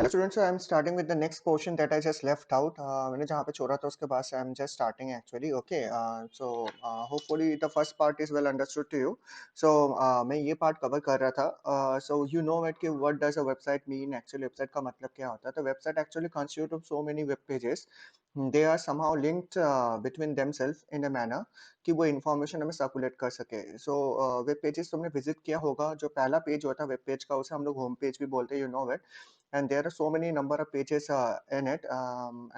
students, so I'm starting with the next portion that I just left out. मैंने जहाँ पे छोड़ा था उसके बाद से I'm just starting actually. Okay. Hopefully the first part is well understood to you. So मैं ये part cover कर रहा था. So you know it कि what does a website mean? Actually website का मतलब क्या होता है? तो website actually constitute of so many web pages. They are somehow linked between themselves in a manner कि वो information हमें circulate कर सके. So web pages तुमने visit किया होगा. जो पहला page होता है web page का उसे हम लोग home page भी बोलते हैं. You know it. And there are so many number of pages in it,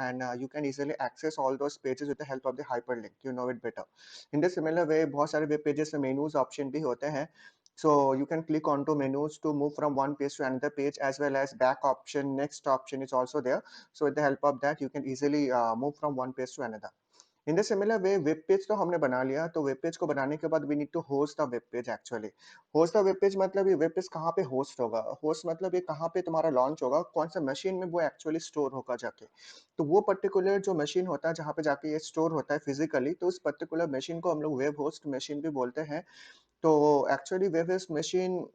and you can easily access all those pages with the help of the hyperlink. You know it better. In the similar way, बहुत सारे web pages में menus option भी होते हैं. So you can click onto menus to move from one page to another page, as well as back option, next option is also there. So with the help of that, you can easily move from one page to another. In the similar way web page तो हमने बना लिया, तो web page को बनाने के बाद we need to host the web page actually. Host the web page मतलब ये वेब पेज कहाँ पे होस्ट होगा? होस्ट मतलब ये कहाँ पे तुम्हारा लॉन्च होगा, कौन सा मशीन में वो एक्चुअली स्टोर होगा जाके। तो वो पर्टिकुलर जो मशीन होता है जहाँ पे जाके ये स्टोर होता है फिजिकली, तो उस पर्टिकुलर मशीन को हम लोग वेब होस्ट मशीन भी बोलते हैं। तो एक्चुअली वेब होस्ट मशीन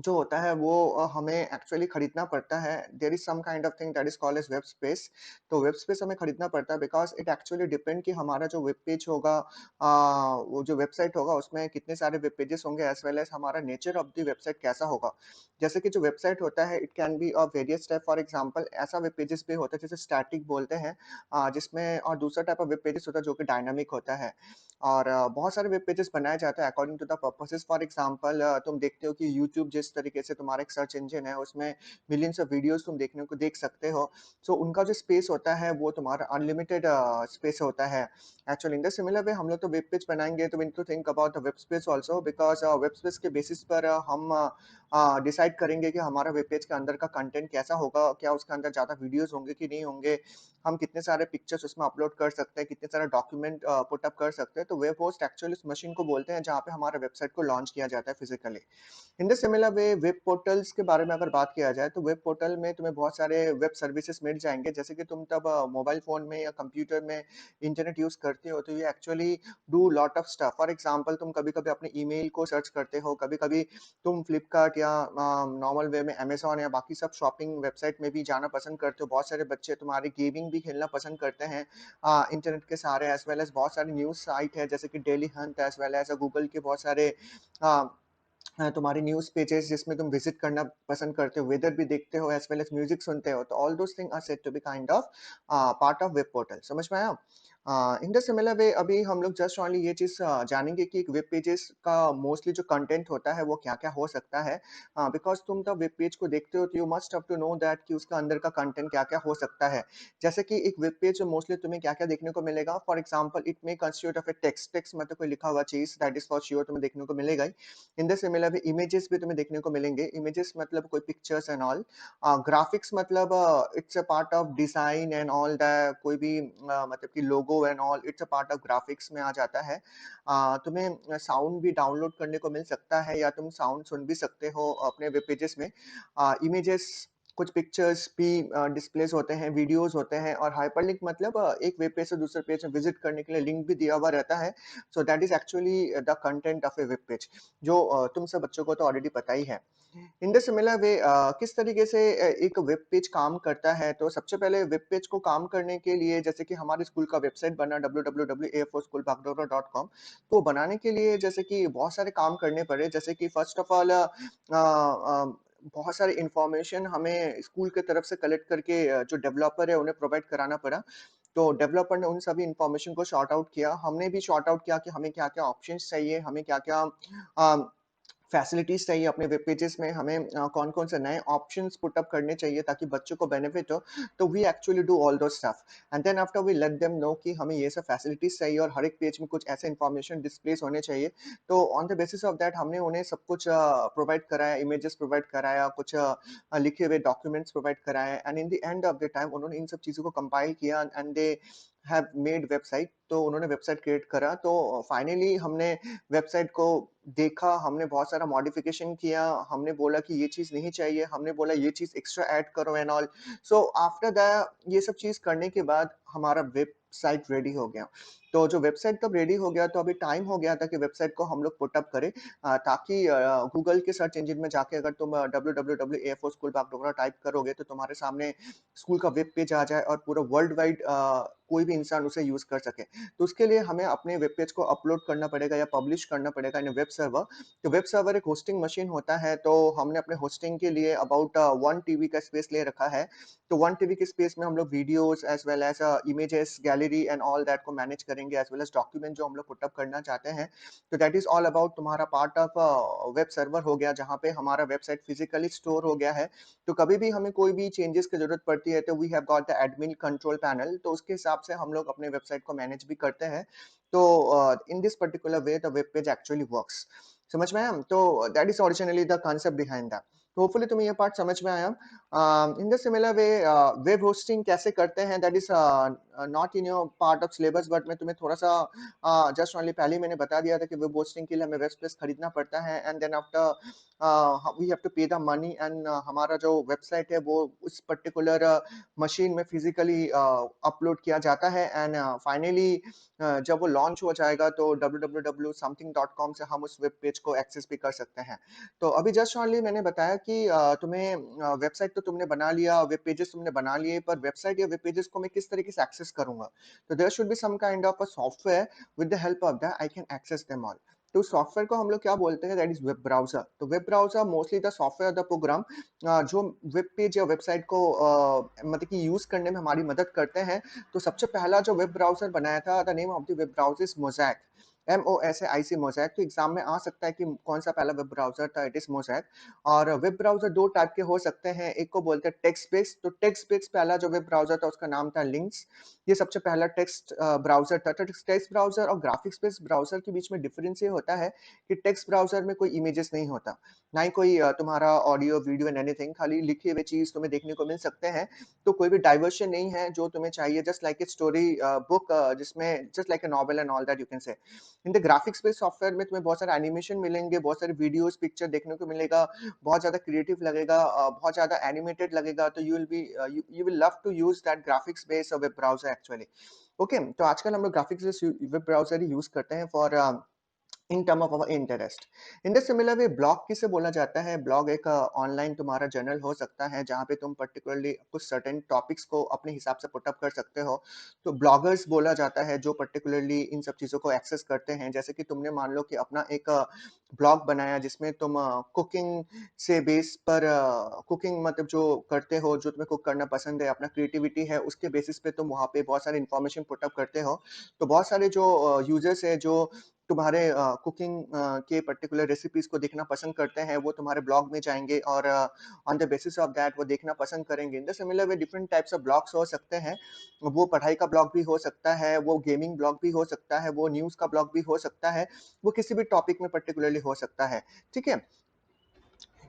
जो होता है वो हमें एक्चुअली खरीदना पड़ता है। There is some kind of thing that is called as web space. तो वेब स्पेस हमें खरीदना पड़ता है बिकॉज़ इट एक्चुअली डिपेंड कि हमारा जो वेब पेज होगा, वो जो वेबसाइट होगा उसमें कितने सारे वेब पेजेस होंगे, एज़ वेल एज़ हमारा नेचर ऑफ द वेबसाइट कैसा होगा। जैसे कि जो वेबसाइट होता है it can be of various type. For example ऐसा वेब पेजेस भी होता है जिसे स्टैटिक बोलते हैं, जिसमें और दूसरा टाइप ऑफ वेब पेजेस होता है जो कि डायनामिक होता है। और बहुत सारे वेब पेजेस बनाए जाते हैं according to the purposes. For example तुम देखते हो कि यूट्यूब जिस तरीके से तुम्हारा एक सर्च इंजन है उसमें मिलियंस ऑफ वीडियोस तुम देखने को देख सकते हो। सो उनका जो स्पेस होता है वो तुम्हारा अनलिमिटेड स्पेस होता है। Actually in the similar way हम लोग तो वेब पेज बनाएंगे तो we need to think about the web space also, because web space के बेसिस पर हम डिसाइड करेंगे कि हमारा वेब पेज के अंदर का कंटेंट कैसा होगा, क्या उसके अंदर ज़्यादा वीडियोस होंगे कि नहीं होंगे, हम कितने सारे पिक्चर्स उसमें अपलोड कर सकते हैं, कितने सारे डॉक्यूमेंट पुट अप कर सकते हैं। तो वेब होस्ट एक्चुअली उस मशीन को बोलते हैं जहाँ पे हमारे वेबसाइट को लॉन्च किया जाता है physically. In the similar way web portals के बारे में अगर बात किया जाए तो वेब पोर्टल में तुम्हें बहुत सारे वेब सर्विसेज मिल जाएंगे। जैसे कि तुम तब मोबाइल फोन में या कंप्यूटर में इंटरनेट यूज करते हो तो ये actually do lot of stuff. For example तुम कभी कभी अपने ईमेल को सर्च करते हो, कभी कभी तुम फ्लिपकार्ट या नॉर्मल वे में अमेजोन या बाकी सब शॉपिंग वेबसाइट में भी जाना पसंद करते हो। बहुत सारे बच्चे तुम्हारी गेमिंग भी खेलना पसंद करते हैं इंटरनेट के सहारे। एज वेल एज बहुत सारी न्यूज साइट है जैसे कि Dailyhunt, as well as Google के बहुत सारे तुम्हारी न्यूज़ पेजेस जिसमें तुम विज़िट करना पसंद करते हो, वेदर भी देखते हो एज़ वेल एज़ म्यूज़िक सुनते हो, तो all those thing are said to be kind of part of web portal. समझ में आया? इन द सिमिलर वे अभी हम लोग जस्ट ओनली ये चीज़ जानेंगे कि वेब पेजेस का मोस्टली जो कंटेंट होता है वो क्या-क्या हो सकता है। बिकॉज़ तुम जब वेब पेज को देखते हो तो you must have to know that कि उसका अंदर का कंटेंट क्या-क्या हो सकता है। जैसे कि एक वेब पेज मोस्टली तुम्हें क्या-क्या देखने को मिलेगा, for example it may constitute of a text. Text मतलब कोई लिखा हुआ चीज़, दैट इज़ फॉर श्योर तुम्हें देखने को मिलेगा ही। In the similar way images भी तुम्हें देखने को मिलेंगे। इमेजेस मतलब कोई पिक्चर्स एंड ऑल। ग्राफिक्स मतलब it's a part of design and all the कोई भी मतलब कि logo and all it's a part of graphics में आ जाता है। तुम्हें साउंड भी डाउनलोड करने को मिल सकता है या तुम साउंड सुन भी सकते हो अपने वेब पेजेस में। इमेजेस कुछ पिक्चर्स भी डिस्प्लेस होते हैं, वीडियोस होते हैं। और हाइपरलिंक मतलब एक वेब पेज से दूसरे पेज में विजिट करने के लिए लिंक भी दिया हुआ रहता है। So that is actually the content of a web page, जो तुम सब बच्चों को तो ऑलरेडी पता ही है। इन द सिमिलर वे किस तरीके से एक वेब पेज काम करता है, तो सबसे पहले वेब पेज को काम करने के लिए जैसे कि हमारे स्कूल का वेबसाइट बना www.a4schoolbagdogra.com। तो बनाने के लिए जैसे कि बहुत सारे काम करने पड़े। जैसे कि फर्स्ट ऑफ ऑल बहुत सारी इंफॉर्मेशन हमें स्कूल के तरफ से कलेक्ट करके जो डेवलपर है उन्हें प्रोवाइड कराना पड़ा। तो डेवलपर ने उन सभी इंफॉर्मेशन को सॉर्ट आउट किया, हमने भी सॉर्ट आउट किया कि हमें क्या-क्या ऑप्शंस चाहिए, हमें क्या-क्या अ, फैसिलिटीज़ चाहिए अपने वेब पेजेस में, हमें कौन-कौन से नए ऑप्शंस पुट अप करने चाहिए ताकि बच्चों को बेनिफिट हो। तो we actually do all those stuff and then after we let them know कि हमें ये सब फैसिलिटीज़ चाहिए और हर एक पेज में कुछ ऐसे इंफॉर्मेशन डिस्प्लेस होने चाहिए। तो on the basis of that हमने उन्हें सब कुछ प्रोवाइड कराया, इमेजेस प्रोवाइड कराया, कुछ लिखे हुए डॉक्यूमेंट्स प्रोवाइड कराए and in the end of the time उन्होंने इन सब चीज़ों को कंपाइल किया and they have made website. तो उन्होंने वेबसाइट क्रिएट करा। तो फाइनली हमने वेबसाइट को देखा, हमने बहुत सारा मॉडिफिकेशन किया, हमने बोला कि ये चीज़ नहीं चाहिए, हमने बोला ये चीज़ एक्स्ट्रा ऐड करो and all. So after that ये सब चीज़ करने के बाद हमारा वेबसाइट रेडी हो गया। तो जो वेबसाइट कब रेडी हो गया, तो अभी टाइम हो गया था कि वेबसाइट को हम लोग पुट अप करें, ताकि गूगल के सर्च इंजन में जाके अगर तुम www.air4school.bagdogra टाइप करोगे तो तुम्हारे सामने स्कूल का वेब पेज आ जाए और पूरा वर्ल्ड वाइड कोई भी इंसान उसे यूज कर सके। तो उसके लिए हमें अपने वेब पेज को अपलोड करना पड़ेगा या पब्लिश करना पड़ेगा इन वेब सर्वर। तो वेब सर्वर एक होस्टिंग मशीन होता है, तो हमने अपने होस्टिंग के लिए अबाउट 1 टीबी का स्पेस ले रखा है। तो 1 टीबी के स्पेस में हम लोग videos as well as images, gallery and all that को मैनेज करेंगे, एज़ वेल एज़ डॉक्यूमेंट जो हम लोग पुट अप करना चाहते हैं। तो दैट इज़ ऑल अबाउट तुम्हारा पार्ट ऑफ वेब सर्वर हो गया, जहाँ पे हमारा वेबसाइट फिज़िकली स्टोर हो गया है। तो कभी भी हमें कोई भी चेंजेस की ज़रूरत पड़ती है, तो we have got the admin control panel, तो उसके हिसाब से हम लोग अपने वेबसाइट को मैनेज भी करते हैं। तो in this particular way the web page actually works. समझ में आया? तो that is originally the concept behind that. तो होपफुली तुम्हें ये पार्ट समझ में आया। इन the similar way web hosting कैसे करते हैं, that is not in your part of syllabus, but मैं तुम्हें थोड़ा-सा जस्ट ओनली पहले ही मैंने बता दिया था कि वेब होस्टिंग के लिए हमें वेब स्पेस खरीदना पड़ता है, and then after we have to pay the money, and हमारा जो वेबसाइट है वो उस पर्टिकुलर मशीन में फिजिकली अपलोड किया जाता है, एंड फाइनली जब वो लॉन्च हो जाएगा तो www.something.com से हम उस वेब पेज को एक्सेस भी कर सकते हैं। तो अभी जस्ट ओनली मैंने बताया कि तुम्हें वेबसाइट तो तुमने बना लिया, वेब पेजेस तुमने बना लिए, पर वेबसाइट या वेब पेजेस को मैं किस तरीके से एक्सेस करूंगा? तो there should be some kind of a software with the help of that I can access them all. तो सॉफ्टवेयर को हम लोग क्या बोलते हैं, दैट इज वेब ब्राउजर। तो web browser mostly the software the program जो वेब पेज या वेबसाइट को मतलब कि यूज करने में हमारी मदद करते हैं। तो सबसे पहला जो वेब ब्राउजर बनाया था, the name of the web browser is mosaic, MOSAIC mosaic. तो एग्जाम में आ सकता है कि कौन सा पहला वेब ब्राउजर था, इट इज मोज़ैक। और वेब ब्राउजर दो टाइप के हो सकते हैं, एक को बोलते हैं टेक्स्ट बेस्ड। तो टेक्स्ट बेस्ड पहला जो वेब ब्राउजर था उसका नाम था लिंक्स। ये सबसे पहला टेक्स्ट ब्राउजर था। तो टेक्स्ट ब्राउजर और ग्राफिक्स बेस्ड ब्राउजर के बीच में डिफरेंस ये होता है कि टेक्स्ट ब्राउजर में कोई इमेजेस नहीं होता, ना ही कोई तुम्हारा ऑडियो वीडियो एंड एनीथिंग, खाली लिखे हुए चीज तुम्हें देखने को मिल सकते हैं। तो कोई भी डाइवर्शन नहीं है जो तुम्हें चाहिए, just like a story book, जिसमें just like a novel and all that you can say. In the graphics based software में तुम्हें बहुत सारे एनिमेशन मिलेंगे, बहुत सारे वीडियोस पिक्चर देखने को मिलेगा, बहुत ज्यादा क्रिएटिव लगेगा, बहुत ज्यादा एनिमेटेड लगेगा। तो you will be you will love to use that graphics based web browser actually. Okay, तो आजकल हम लोग ग्राफिक्स बेस्ड वेब ब्राउजर ही यूज करते हैं for in term of our interest. In the similar way blog किसे बोला जाता है? ब्लॉग एक ऑनलाइन तुम्हारा जर्नल हो सकता है, जहाँ पे तुम पर्टिकुलरली कुछ सर्टेन टॉपिक्स को अपने हिसाब से पुट अप कर सकते हो। तो ब्लॉगर्स बोला जाता है जो पर्टिकुलरली इन सब चीज़ों को एक्सेस करते हैं। जैसे कि तुमने मान लो कि अपना एक ब्लॉग बनाया जिसमें तुम कुकिंग से बेस पर कुकिंग मतलब जो करते हो, जो तुम्हें कुक करना पसंद है, अपना क्रिएटिविटी है, उसके बेसिस पे तुम वहाँ पे बहुत सारी इन्फॉर्मेशन पुट अप करते हो। तो बहुत सारे जो यूजर्स है जो तुम्हारे कुकिंग के पर्टिकुलर रेसिपीज को देखना पसंद करते हैं, वो तुम्हारे ब्लॉग में जाएंगे और on the basis of that वो देखना पसंद करेंगे। इन the similar way different types of blogs हो सकते हैं। वो पढ़ाई का ब्लॉग भी हो सकता है, वो गेमिंग ब्लॉग भी हो सकता है, वो न्यूज़ का ब्लॉग भी हो सकता है, वो किसी भी टॉपिक में पर्टिकुलरली हो सकता है। ठीक है?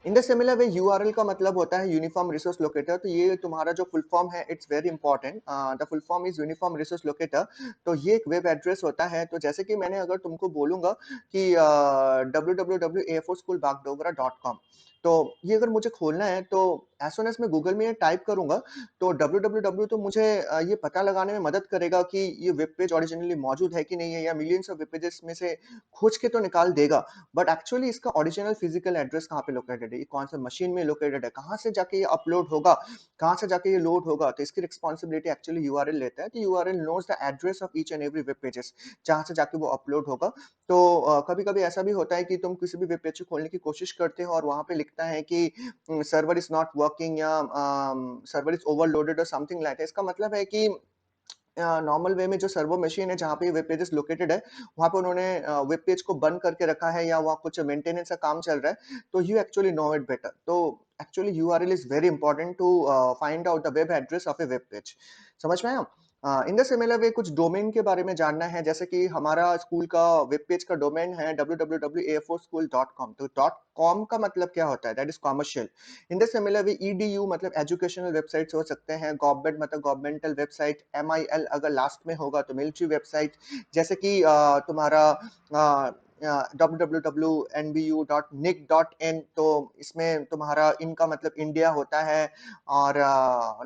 इन द सिमिलर वे यूआरएल का मतलब होता है यूनिफॉर्म रिसोर्स लोकेटर। तो ये तुम्हारा जो फुल फॉर्म है, it's very important. The full form is uniform resource locator. तो ये एक वेब एड्रेस होता है। तो जैसे कि मैंने अगर तुमको बोलूंगा कि www.airforschooolbagdogra.com, तो ये अगर मुझे खोलना है तो एज सुन एज मैं गूगल में ये टाइप करूंगा, तो www तो मुझे ये पता लगाने में मदद करेगा कि ये वेब पेज ओरिजिनली मौजूद है कि नहीं है, या मिलियंस ऑफ वेब पेजेस में से खोज के तो निकाल देगा, बट एक्चुअली इसका ओरिजिनल फिजिकल एड्रेस कहाँ पे लोकेटेड है, ये कौन से मशीन में लोकेटेड है, कहाँ से जाके ये अपलोड होगा, कहाँ से जाके ये लोड होगा, तो इसकी रिस्पॉन्सिबिलिटी एक्चुअली यूआरएल लेता है। तो URL knows the address of each and every web pages जहाँ से जाके वो अपलोड होगा। तो कभी कभी ऐसा भी होता है कि तुम किसी भी वेब पेज को खोलने की कोशिश करते हो और वहां पे लिखता है कि सर्वर इज नॉट वर्किंग, या सर्वर इज ओवरलोडेड और समथिंग लाइक। इसका मतलब है कि नॉर्मल वे में जो सर्वो मशीन है जहाँ पे वेब पेजेस लोकेटेड है, वहाँ पे उन्होंने वेब पेज को बंद करके रखा है, या वहाँ कुछ मेंटेनेंस का काम चल रहा है। तो you actually know it better. तो actually URL is very important to find out the web address of a web page. समझ में आया? इन द सिमिलर वे कुछ डोमेन के बारे में जानना है, जैसे कि हमारा स्कूल का वेब पेज का डोमेन है www.a4school.com। तो .com का मतलब क्या होता है? That is commercial. In the similar way edu मतलब एजुकेशनल वेबसाइट्स हो सकते हैं, गवर्नमेंट मतलब गवर्नमेंटल वेबसाइट, MIL अगर लास्ट में होगा तो मिलिट्री वेबसाइट, जैसे कि तुम्हारा www.nbu.nic.in, तो इसमें तुम्हारा इन का मतलब इंडिया होता है, और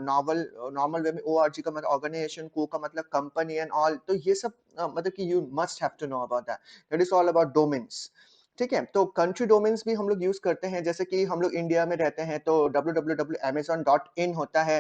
नॉवल नॉर्मल वे में ORG का मतलब ऑर्गेनाइजेशन, को का मतलब कंपनी एंड ऑल, तो ये सब मतलब कि you must have to know about that, that is all about domains. ठीक है, तो कंट्री डोमेन्स भी हम लोग यूज करते हैं, जैसे कि हम लोग इंडिया में रहते हैं तो www.amazon.in होता है,